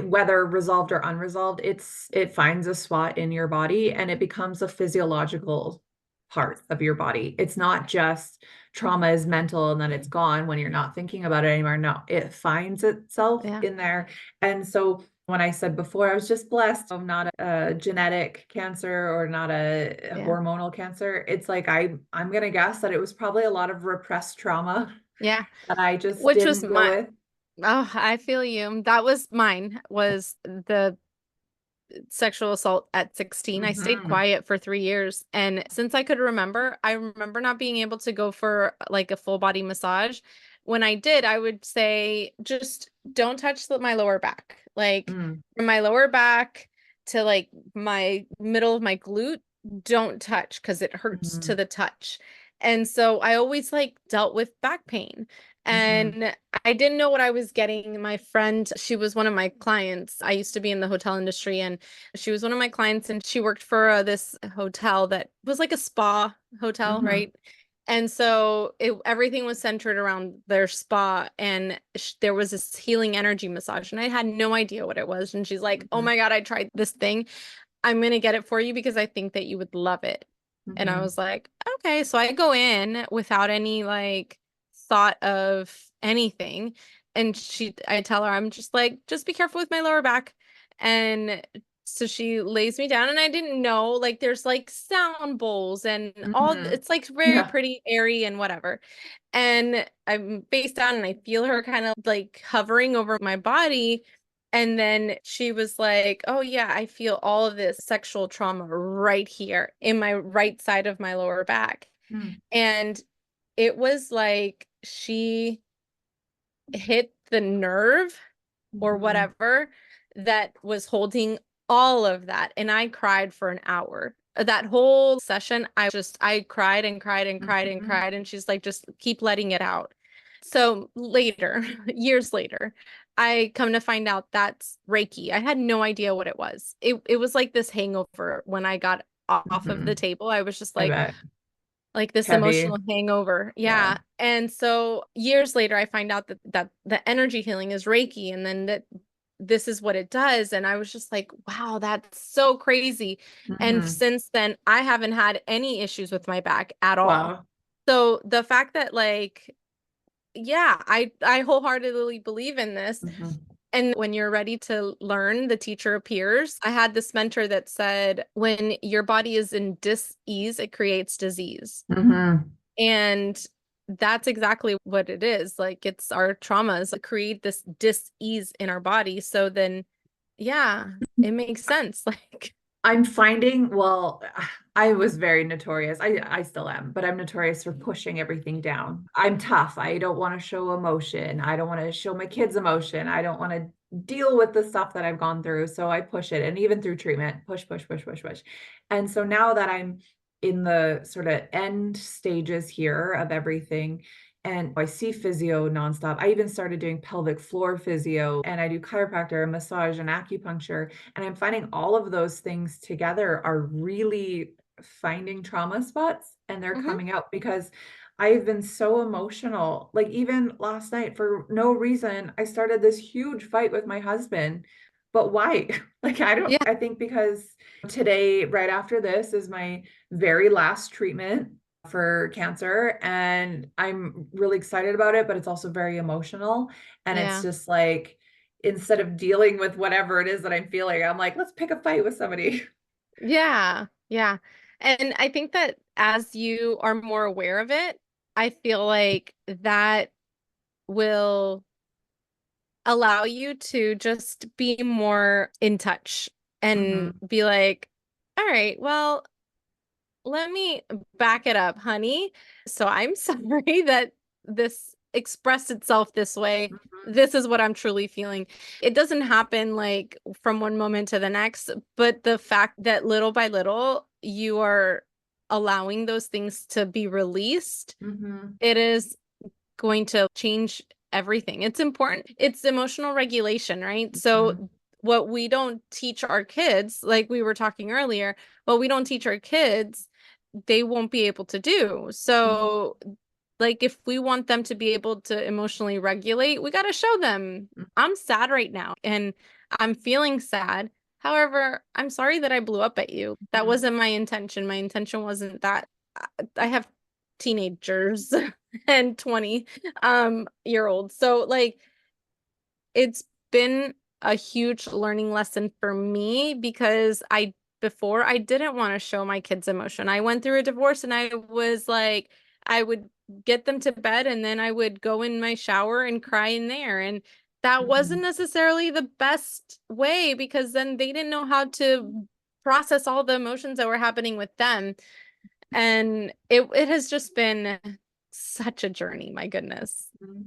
whether resolved or unresolved, it finds a spot in your body and it becomes a physiological part of your body. It's not just trauma is mental and then it's gone when you're not thinking about it anymore. No, it finds itself Yeah. in there. And so when I said before, I was just blessed. I'm not a genetic cancer or not a Yeah. hormonal cancer. It's like I'm gonna guess that it was probably a lot of repressed trauma Yeah. that I just Which was didn't deal my, with. oh, I feel you. That was mine, was the sexual assault at 16. I stayed Hmm. quiet for 3 years. And since I could remember, I remember not being able to go for like a full body massage. When I did, I would say, just don't touch my lower back. Like Mm. from my lower back to like my middle of my glute, don't touch because it hurts to Mhm, the touch. And so I always like dealt with back pain. mhm, And I didn't know what I was getting. My friend, she was one of my clients. I used to be in the hotel industry, and she was one of my clients, and she worked for this hotel that was like a spa hotel, mhm, right? And so everything was centered around their spa, and there was this healing energy massage, and I had no idea what it was. And she's like, "Oh mhm, my God, I tried this thing. I'm gonna get it for you because I think that you would love it." And I mhm, was like, "Okay." So I go in without any like thought of anything. And I tell her, I'm just like, just be careful with my lower back. And So she lays me down and I didn't know, like there's like sound bowls and all, Hmm. it's like very Yeah. pretty, airy and whatever. And I'm face down and I feel her kind of like hovering over my body. And then she was like, "Oh yeah, I feel all of this sexual trauma right here in my right side of my lower back." And it was like she hit the nerve or Mm-hmm. whatever that was holding all of that. And I cried for an hour. That whole session, I cried and cried and cried and Hmm. cried. And she's like, just keep letting it out. So later, years later, I come to find out that's Reiki. I had no idea what it was. It was like this hangover when I got off of the Hmm. table. I was just I bet. like this Heavy. emotional hangover. Yeah. Yeah. And so years later I find out that the energy healing is Reiki and then that this is what it does. And I was just like, wow, that's so crazy. And Hmm. since then I haven't had any issues with my back at all. Wow. So the fact that like, yeah, I wholeheartedly believe in this. Hmm. And when you're ready to learn, the teacher appears. I had this mentor that said, when your body is in dis-ease, it creates disease. Hmm. And that's exactly what it is. Like it's our traumas that create this dis-ease in our body. So then, yeah, it makes sense. Like, I'm finding, well, I was very notorious. I still am, but I'm notorious for pushing everything down. I'm tough. I don't want to show emotion. I don't want to show my kids emotion. I don't want to deal with the stuff that I've gone through. So I push it. And even through treatment, push, push, push, push, push. And so now that I'm in the sort of end stages here of everything, and I see physio nonstop. I even started doing pelvic floor physio, and I do chiropractor, massage, and acupuncture. And I'm finding all of those things together are really finding trauma spots, and they're mhm, coming out because I've been so emotional. Like even last night, for no reason, I started this huge fight with my husband. But why? Like, yeah, I think because today, right after this, is my very last treatment for cancer, and I'm really excited about it, but it's also very emotional. And it's yeah, just like, instead of dealing with whatever it is that I'm feeling, I'm like, let's pick a fight with somebody. yeah, yeah. And I think that as you are more aware of it, I feel like that will allow you to just be more in touch and Hmm. be like, all right, well, let me back it up, honey. So I'm sorry that this expressed itself this way. Hmm. This is what I'm truly feeling. It doesn't happen like from one moment to the next, but the fact that little by little you are allowing those things to be released, Hmm. it is going to change everything. It's important. It's emotional regulation, right? Hmm. So what we don't teach our kids, like we were talking earlier, what we don't teach our kids, they won't be able to do. So like if we want them to be able to emotionally regulate, we got to show them I'm sad right now and I'm feeling sad. However, I'm sorry that I blew up at you. That Hmm. wasn't my intention. My intention wasn't that. I have teenagers and 20 year olds. So like it's been a huge learning lesson for me because I before I didn't want to show my kids emotion. I went through a divorce and I was like I would get them to bed and then I would go in my shower and cry in there and that wasn't Hmm. necessarily the best way because then they didn't know how to process all the emotions that were happening with them and it has just been such a journey, my goodness. Hmm.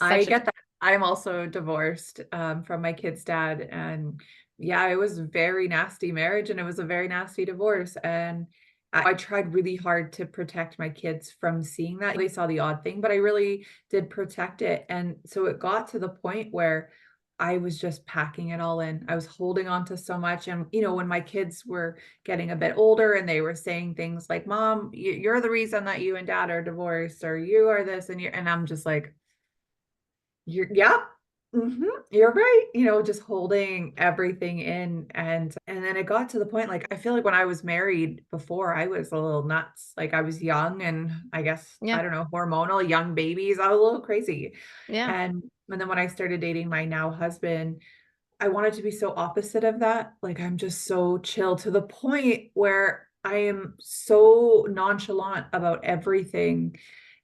I Such a get that. I'm also divorced from my kid's dad. And yeah, it was a very nasty marriage and it was a very nasty divorce. And I tried really hard to protect my kids from seeing that. They saw the odd thing, but I really did protect it. And so it got to the point where I was just packing it all in. I was holding on to so much. And, when my kids were getting a bit older and they were saying things like, Mom, you're the reason that you and dad are divorced, or you are this, and I'm just like, yeah. You're right. Just holding everything in, and then it got to the point, like, I feel like when I was married before, I was a little nuts. Like, I was young and I guess, yeah, I don't know, hormonal, young babies. I was a little crazy. yeah. And then when I started dating my now husband, I wanted to be so opposite of that. Like I'm just so chill to the point where I am so nonchalant about everything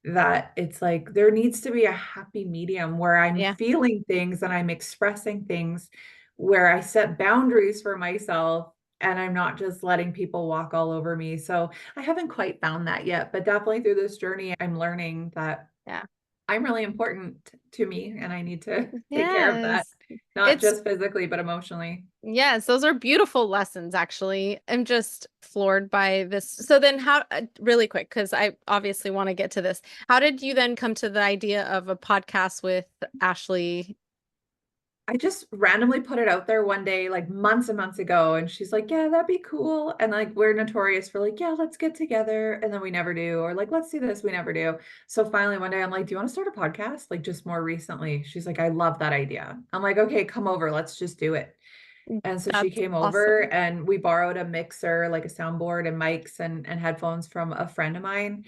that it's like there needs to be a happy medium where I'm Yeah. feeling things and I'm expressing things, where I set boundaries for myself and I'm not just letting people walk all over me. So I haven't quite found that yet, but definitely through this journey, I'm learning that Yeah. I'm really important to me and I need to take care of that, Yes. not It's just physically, but emotionally. Yes, those are beautiful lessons, actually. I'm just floored by this. So then how, really quick, because I obviously want to get to this. How did you then come to the idea of a podcast with Ashley? I just randomly put it out there one day, like months and months ago, and she's like, "Yeah, that'd be cool." And like we're notorious for like, "Yeah, let's get together," and then we never do, or like, "Let's do this," we never do. So finally one day I'm like, "Do you want to start a podcast?" Like just more recently. She's like, "I love that idea." I'm like, "Okay, come over, let's just do it." And so she That's came over awesome. and we borrowed a mixer, like a soundboard and mics and headphones from a friend of mine.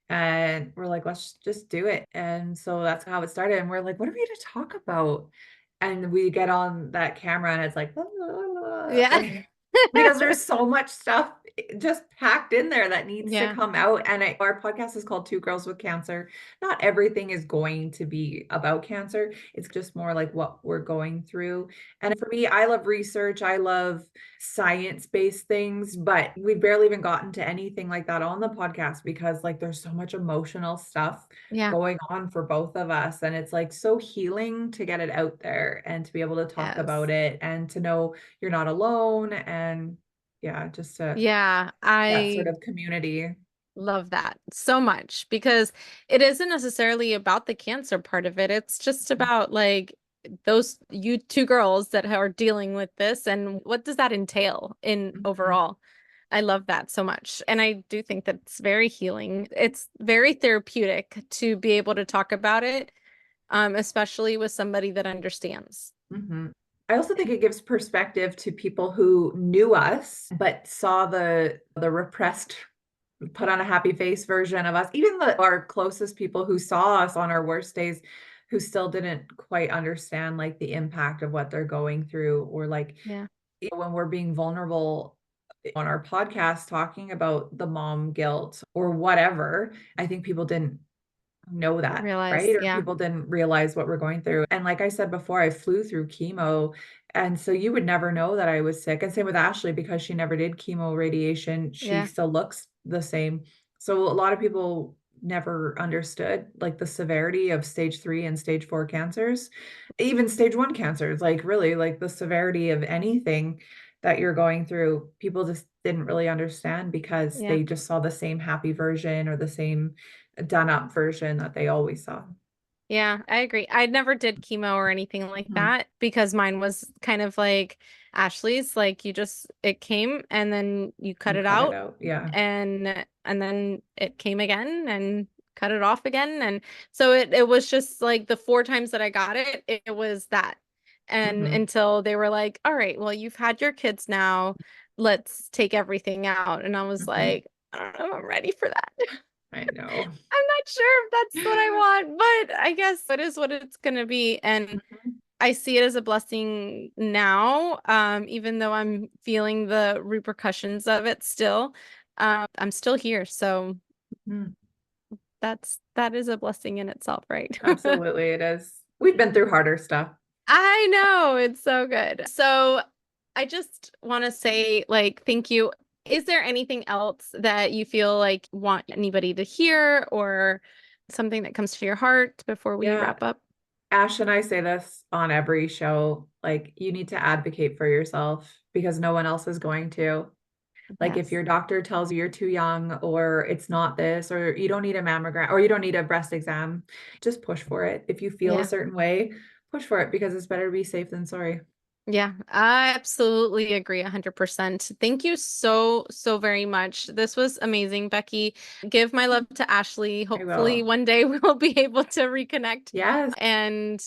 And we're like, let's just do it. And so that's how it started. And we're like, what are we going to talk about? And we get on that camera and it's like, Yeah. like because there's so much stuff just packed in there that needs to Yeah. come out. And our podcast is called Two Girls with Cancer. Not everything is going to be about cancer. It's just more like what we're going through. And for me, I love research. I love science-based things, but we've barely even gotten to anything like that on the podcast because like there's so much emotional stuff Yeah. going on for both of us. And it's like so healing to get it out there and to be able to talk about Yes. it and to know you're not alone. And yeah, just to Yeah. that sort I of community. love that so much because it isn't necessarily about the cancer part of it. It's just about like those you two girls that are dealing with this and what does that entail in Mhm, overall. I love that so much. And I do think that it's very healing. It's very therapeutic to be able to talk about it, especially with somebody that understands. mhm. I also think it gives perspective to people who knew us but saw the repressed, put on a happy face version of us, even our closest people who saw us on our worst days, who still didn't quite understand like the impact of what they're going through, or like Yeah. when we're being vulnerable on our podcast talking about the mom guilt or whatever. I think people didn't know that, Realize, right? Or yeah. people didn't realize what we're going through. And like I said before, I flew through chemo. And so you would never know that I was sick. And same with Ashley, because she never did chemo radiation, she Yeah. still looks the same. So a lot of people never understood like the severity of stage 3 and stage 4 cancers, even stage 1 cancers, like really like the severity of anything that you're going through. People just didn't really understand because Yeah. they just saw the same happy version or the same done up version that they always saw. Yeah, I agree. I never did chemo or anything like Mhm. that because mine was kind of like Ashley's, like you just it came and then you cut You it cut it out out. Yeah. and then it came again and cut it off again. And so it was just like the four times that I got it, it was that. And Mhm. until they were like, all right, well, you've had your kids now, let's take everything out. And I was Mhm. like, I don't know, I'm ready for that. I know. I'm not sure if that's what I want, but I guess it is what it's gonna be. And Mhm. I see it as a blessing now, even though I'm feeling the repercussions of it still. I'm still here, so Mhm. that is a blessing in itself, right? Absolutely, it is. We've been through harder stuff. I know, it's so good. So I just want to say, like, thank you. Is there anything else that you feel like want anybody to hear or something that comes to your heart before we Yeah. wrap up? Ash and I say this on every show, like you need to advocate for yourself because no one else is going to. Like if Yes. your doctor tells you you're too young or it's not this or you don't need a mammogram or you don't need a breast exam, just push for it. If you feel a Yeah. certain way, push for it because it's better to be safe than sorry. Yeah, I absolutely agree 100%. Thank you so, so very much. This was amazing, Becky. Give my love to Ashley. I Hopefully will. one day we'll be able to reconnect. Yes. And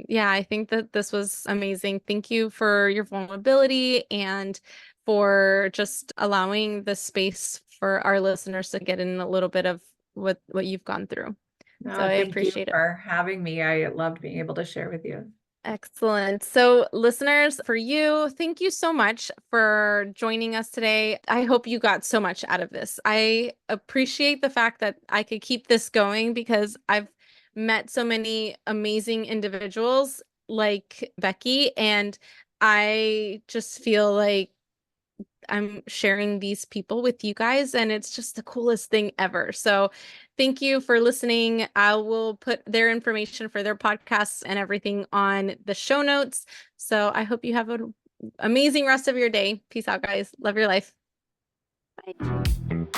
yeah, I think that this was amazing. Thank you for your vulnerability and for just allowing the space for our listeners to get in a little bit of what you've gone through. So No, I thank you appreciate it. for having me. I loved being able to share with you. Excellent. So, listeners, for you, thank you so much for joining us today. I hope you got so much out of this. I appreciate the fact that I could keep this going because I've met so many amazing individuals like Becky, and I just feel like I'm sharing these people with you guys, and it's just the coolest thing ever. So thank you for listening. I will put their information for their podcasts and everything on the show notes. So I hope you have an amazing rest of your day. Peace out, guys. Love your life. Bye.